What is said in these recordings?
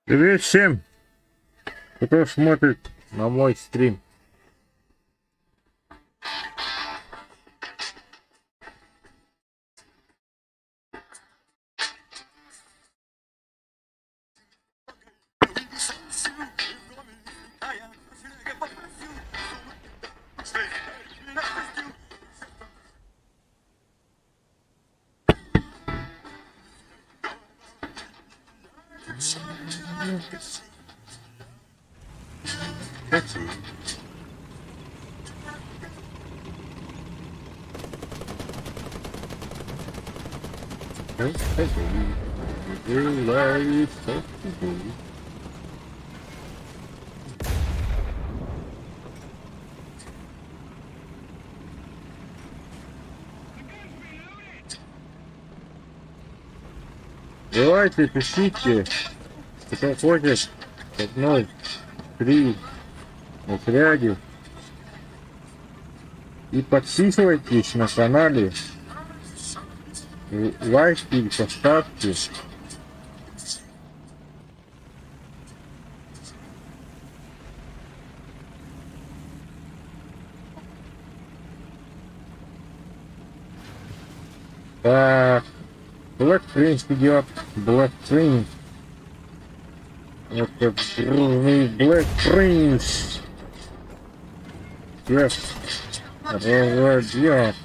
Привет всем, кто смотрит на мой стрим. Давайте пишите, кто хочет к одной три отряде, и подписывайтесь на канале, лайки поставьте. Так, Black Prince идет, Black Prince. Это грузный Black Prince. Всех разобьет.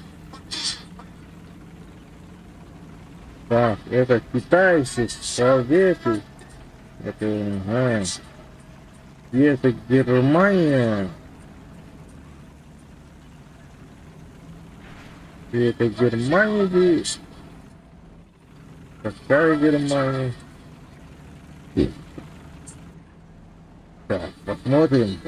Так, это китайцы, советы. Это, и это Германия. И это Германия. Какая Германия? Так, посмотрим.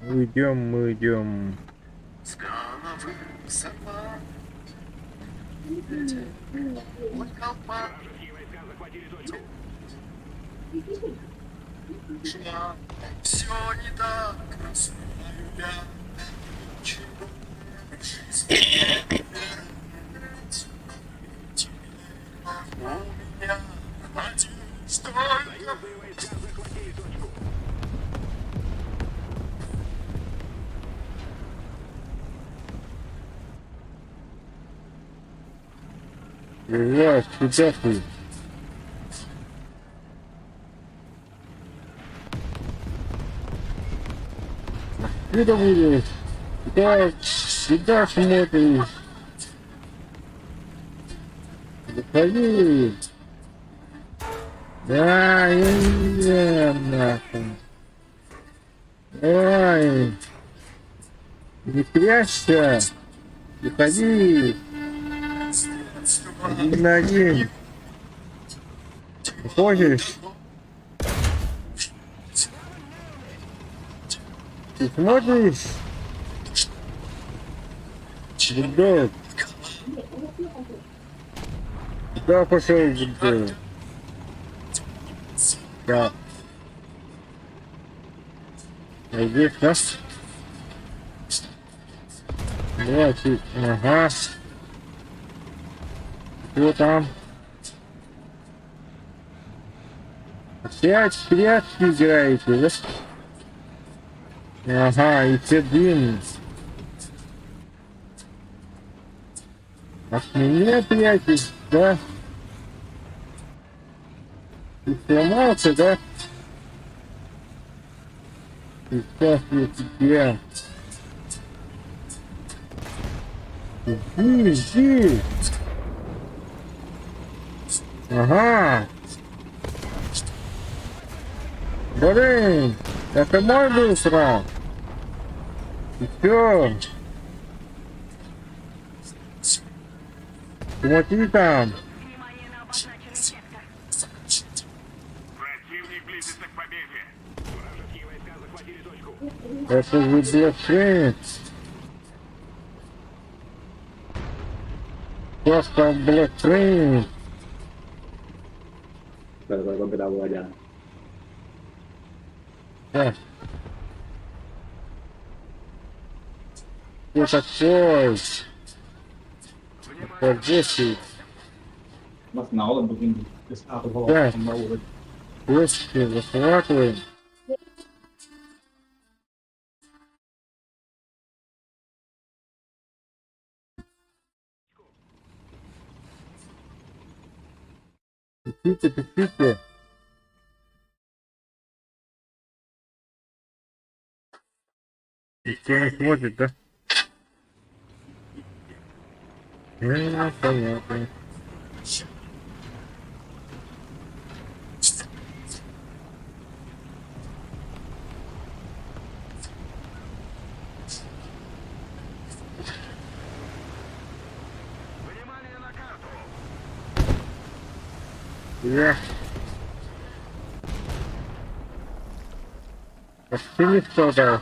Мы идем. Все не так, знаю я. Чего у меня один столько. Здравствуйте. Откуда будешь? Сюда смотришь. Заходи. Да, я не знаю, нахуй. Ой. Не прячься. Заходи. Один на один. Хочешь? Ты смотришь? Бульдог. Куда пошел Бульдог? Да. Здесь, да? Давайте, ага. Кто там? Опять в прятки играете, да? Ага, и все длинные. От меня прячешь, да? Ты сломался, да? И сейчас я тебя... Иди. Ага. Блин, это мой был срок. И все. Смотри там. Противник близится к победе. Вражеские войска захватили точку. Это же Black Prince. Просто Black Prince. когда Владя. Так. Кто такой? Вот здесь и... Mas na aula, porque estava É. rolando uma aula. Костки захватываем. Пишите. Никто не смотрит, да? Понятно. Внимание на карту! Я... Почти никто дал.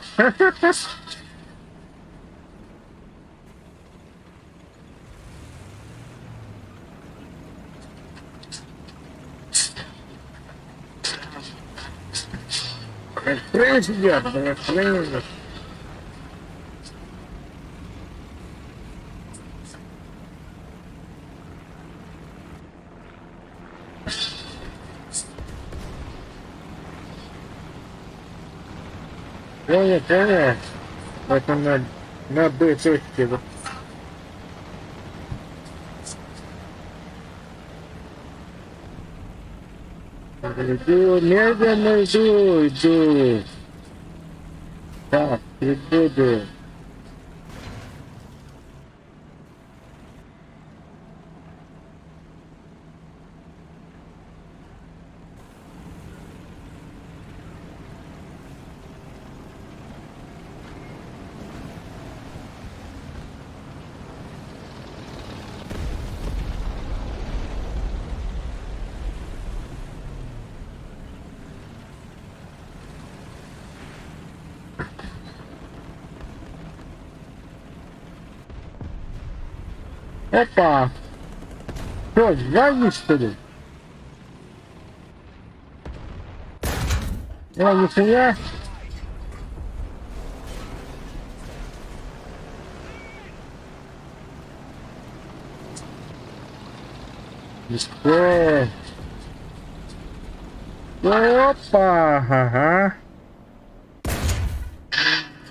Расстрелять. Понял. Это на Б точке. Да. Иду, медленно иду. Так, буду. Опа! Что, сзади, что ли? Нихуя. Легко. Опа, ага.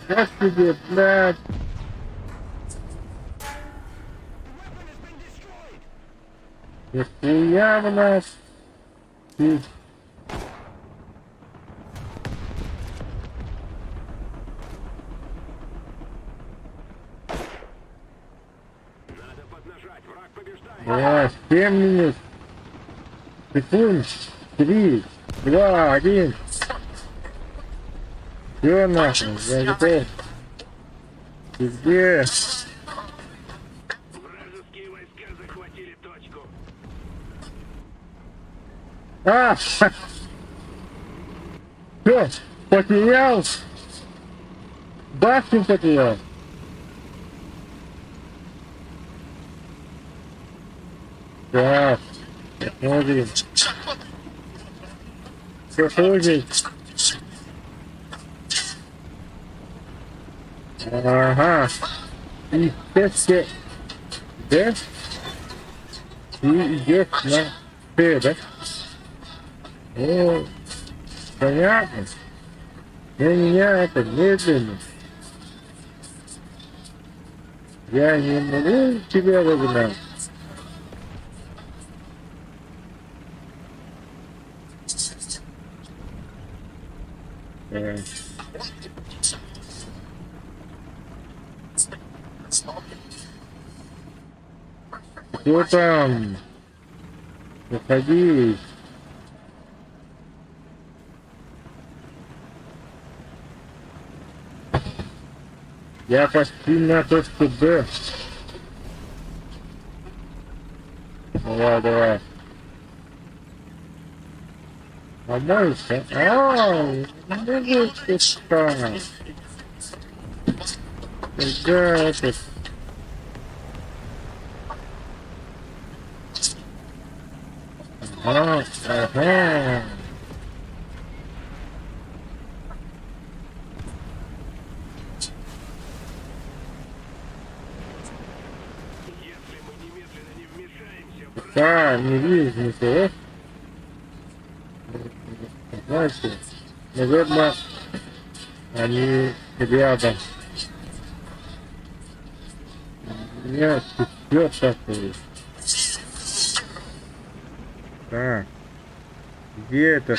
Вот тебе, блядь. Нихуя, блядь. Ты. Надо поднажать, враг побеждает! Да, 7 минут. Секунд. 3, 2, 1. Все нахуй, я готов. Ты где? Вражеские войска захватили точку. А! Все, потерял. Башню потерял. Так, смотрим. Все ходит. Ага. И все, да? И идет на Т, да? О, понятно. Для меня это медленно. Я не могу тебя догнать. Кто там? Выходи. Я почти на точку Б. Давай. Помойся. Ну ты что? Когда это? Ага. Если мы немедленно не вмешаемся, враг Да, не вижу ничего. Знаете, наверное, они рядом. Нет, все такое. Так, где это?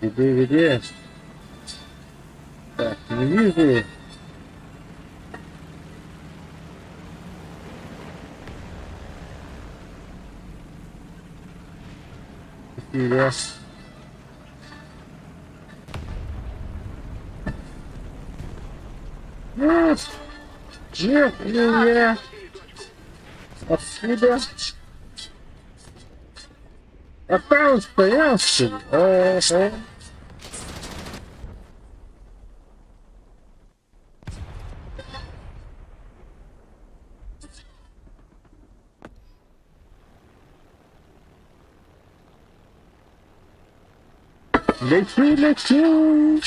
Где? Так, не вижу. Спасибо. Нет, нет, нет. Откуда? А там стоял, что ли? Ага. Лечу.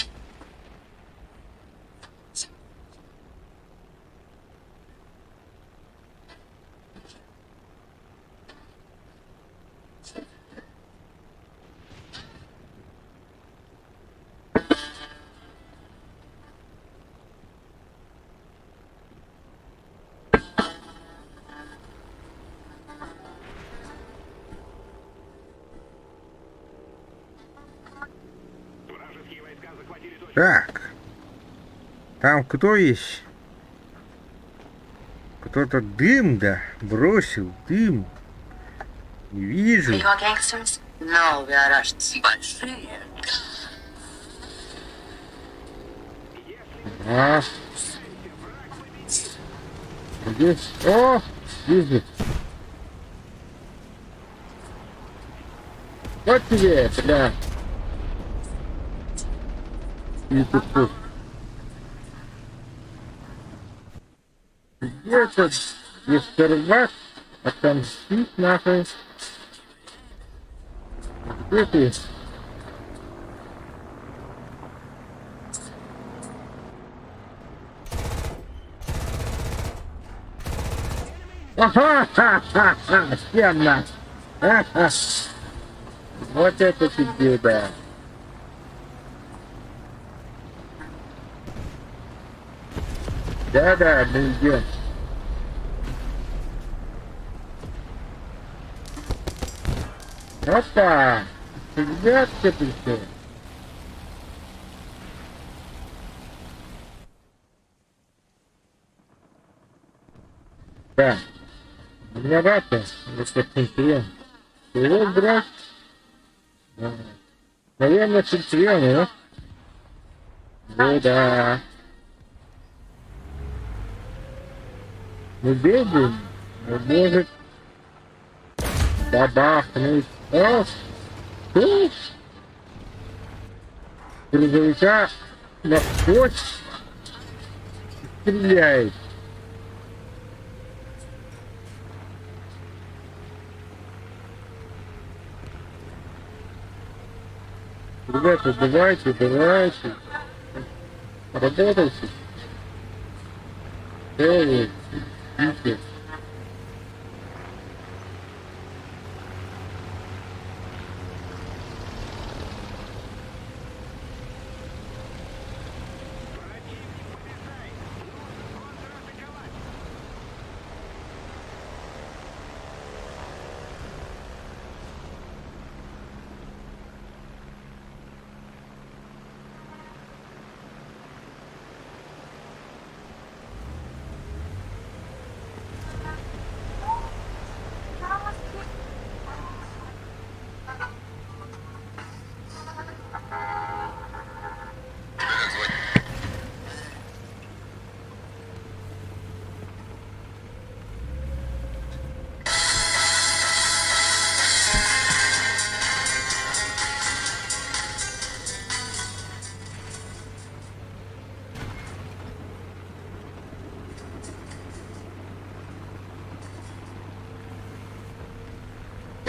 вражеские войска захватили точку. Так, там кто есть? Кто-то дым, да, бросил дым. Не вижу. You are gangsters? No, we are Russians. Большие. А, здесь, о, вижу. Вот тебе, бля. И тут. Где-то есть первак, отомстить нахуй. Где ты? Ага, ха-ха-ха, стена. Ха-ха. Вот это тебе, да. Да-да, мы идем. Опа! Ребятки пришли. Да. У меня рата. Это центурион. Его брать? Да. Наверное, центурион, да? Ну да. Мы бегаем, может бабахнуть. О! Ух! Грузовика насквозь стреляет. Ребята, давайте. Работайте. Идите.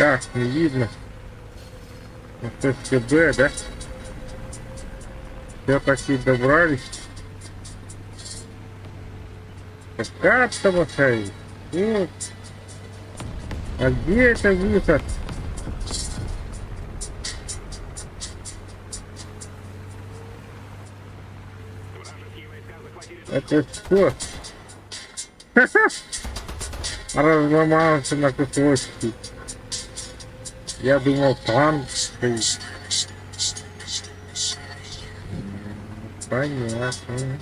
Так, не видно. Это КБ, да? Все таки добрались. Какая там машина? Ну, а где это выход? Вражеские войска захватили Это что? Разломался на кусочки. Я думал, танк стоит. Понятно.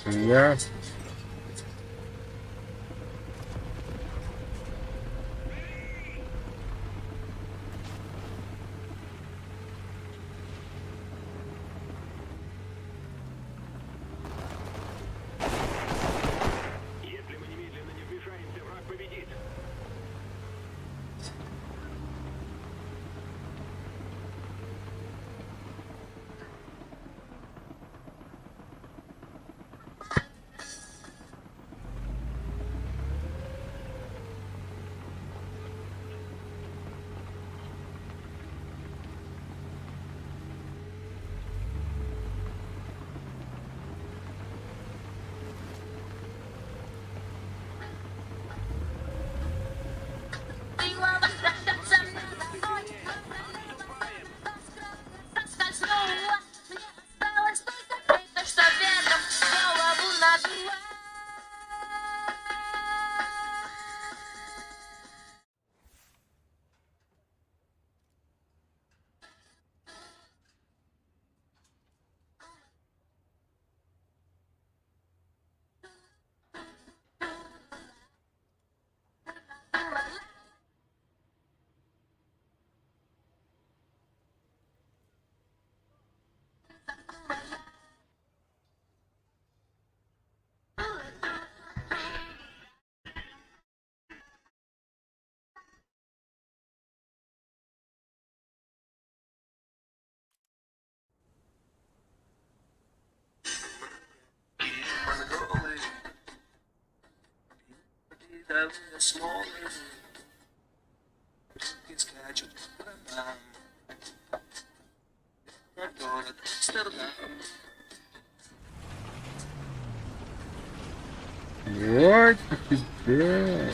Я... Если мы немедленно не вмешаемся, враг победит. Вот тебе.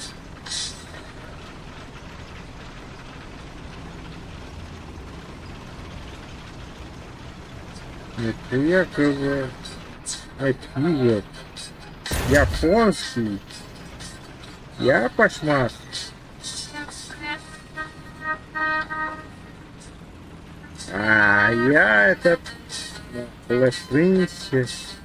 Это якобы ответ. Японский. Я кошмар. А я этот лошадь.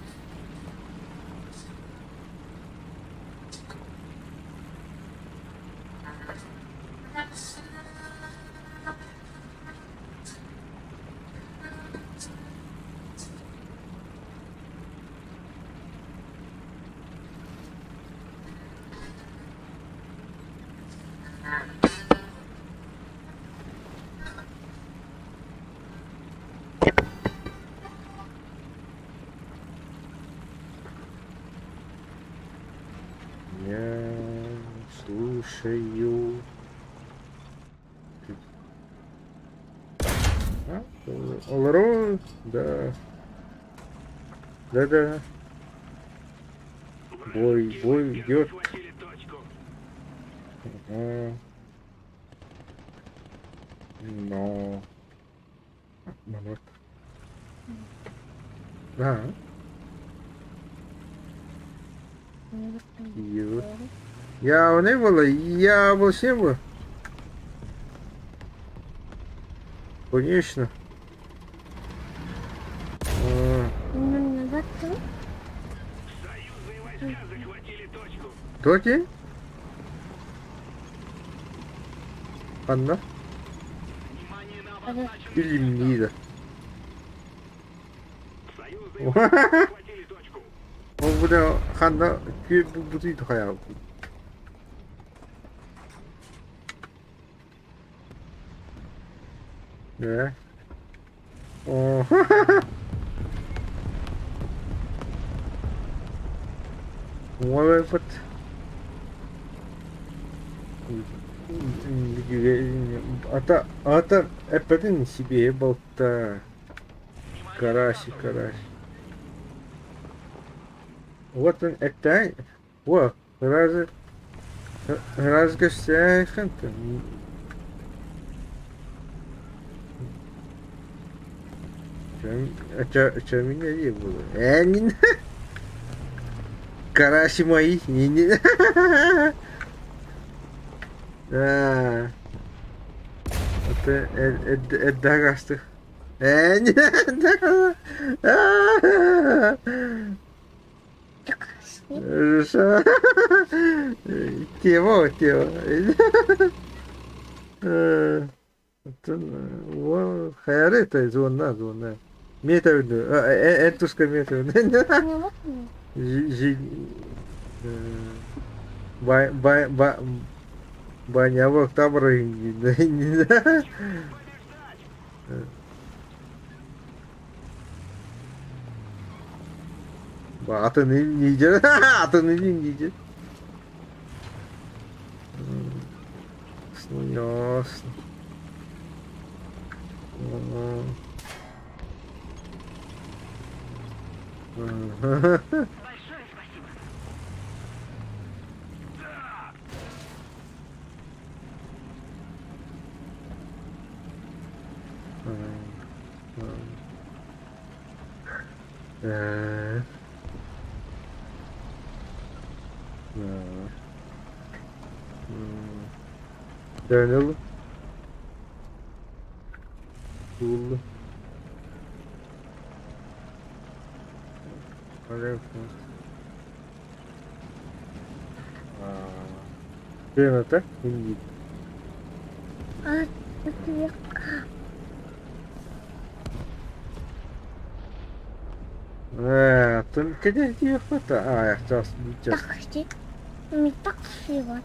Я слушаю. Алро, да. Да-да. Бой идет. Захватили точку. Ага. Но. Монарх. Да. Киев. Я не было, я вообще был. Конечно. Союзные войска захватили точку. Токи? Анна? Внимание на обозначенную Или Мнида? Союзные войска захватили точку. бля, Ханна, 뒤에 무슨 더 가야 하고. 네. О. Вот вот. Ата эппетин себе болта. Караси, карась. Вот он это. Во, разгощайханта. Чё меня не было? Не караси мои, не. Это дагастых. Не. Тема. Во, хайрета зона. Метр. Энтуска метр. Баня там рынки. Атының не идет? Атының не идет? Ясно. Большое спасибо. Dönül. Cool. Время так? Иди. Только не фото. Я сейчас. Мне так сливать.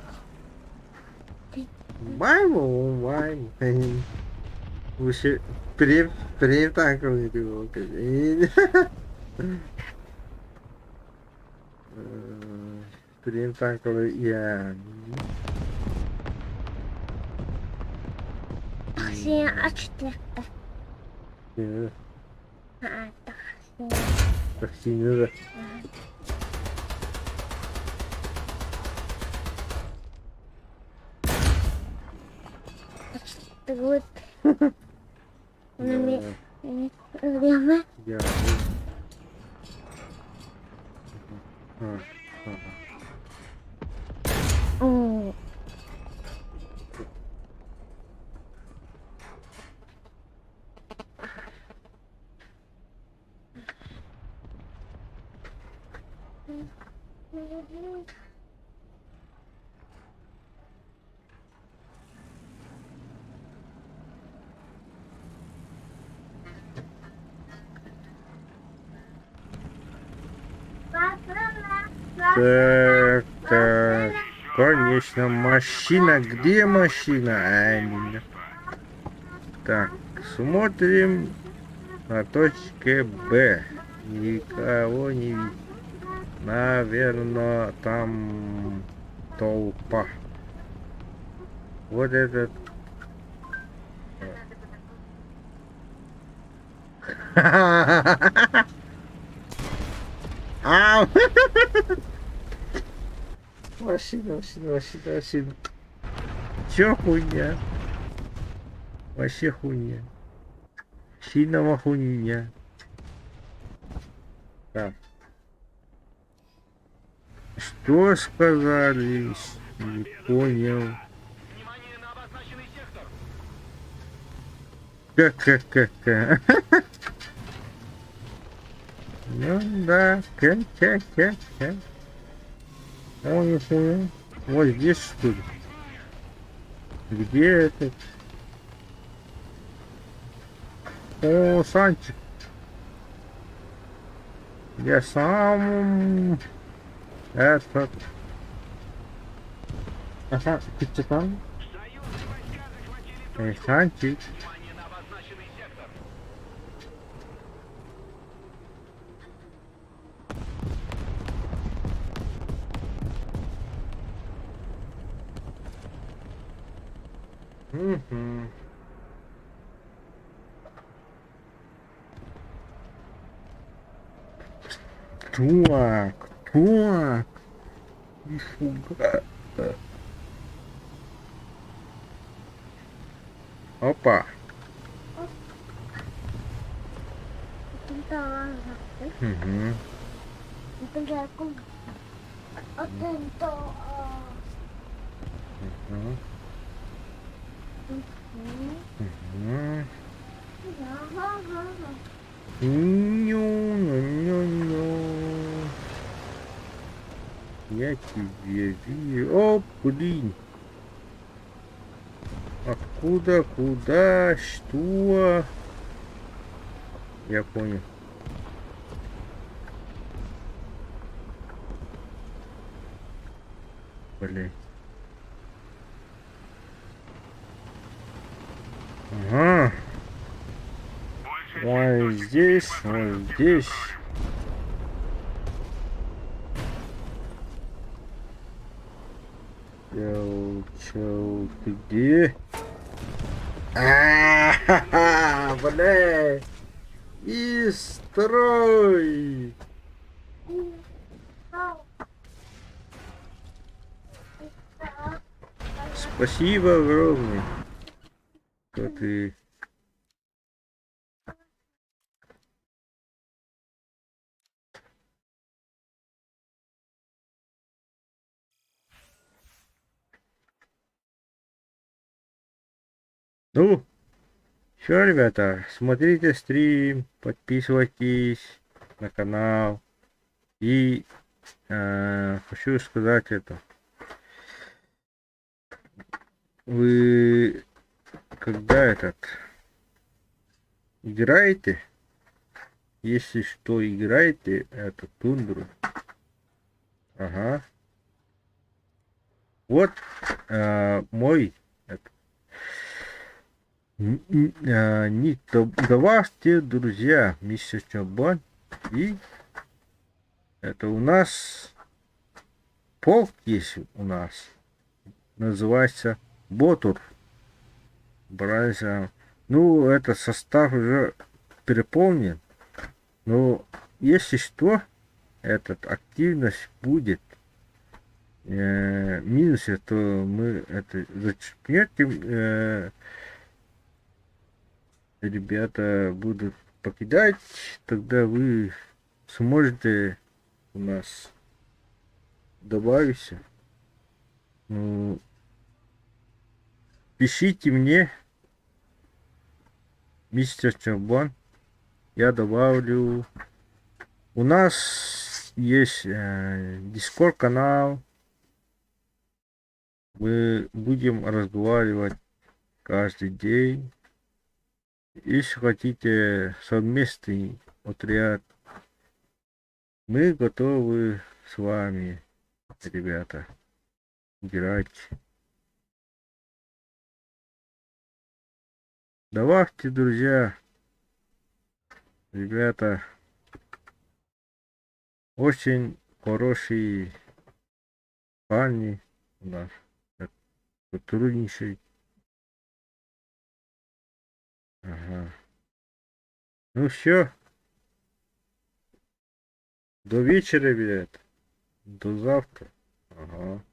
Майму. Выше прем танковый его. Прем танковый я. Такси А4. Такси. Такси не да. Вот. Время. Я. О. Так, конечно, машина. Где машина? Аминь. Так, смотрим на точке Б. Никого не видно. Наверное, там толпа. Вот этот. Ау! Машина. Чё хуйня? Вообще хуйня. Сильного хуйня. Так. Что сказали? Не понял. Внимание на обозначенный сектор. Как. Ну да, как. О, нихуя. Вот здесь что ли? Где этот? О, Санчик. Я сам... Этот... Ага, ты что там? Союзные войска захватили точку. Санчик. Внимание на обозначенный сектор. Угу. Так, так. Нифига. Опа. Atento. Угу. Atento. Atento. Угу. Угу. Ню-ню-ню-ню. Я тебе вижу. О, блин. Откуда, куда, что? Я понял. Блин. Ага. Больше Вот здесь, вот здесь. Чел, ты где? А-ха-ха, бля. И строй. Спасибо огромное. Что ты? Ну, все, ребята, смотрите стрим, подписывайтесь на канал. И хочу сказать это. Вы когда играете, если что играете, это тундру. Ага. Вот мой ник давайте, друзья, мистер Чабан. И это у нас полк есть у нас. Называется Ботур. Браза. Ну, этот состав уже переполнен. Но если что, этот активность будет минусе, то мы это зачеркнем. Ребята будут покидать, тогда вы сможете у нас добавиться. Ну, пишите мне, мистер Чабан, я добавлю. У нас есть Discord канал. Мы будем разговаривать каждый день. Если хотите совместный отряд, мы готовы с вами, ребята, играть. Добавьте, друзья, ребята, очень хорошие парни у нас, сотрудничают. Ага. Ну все. До вечера, ребят. До завтра. Ага.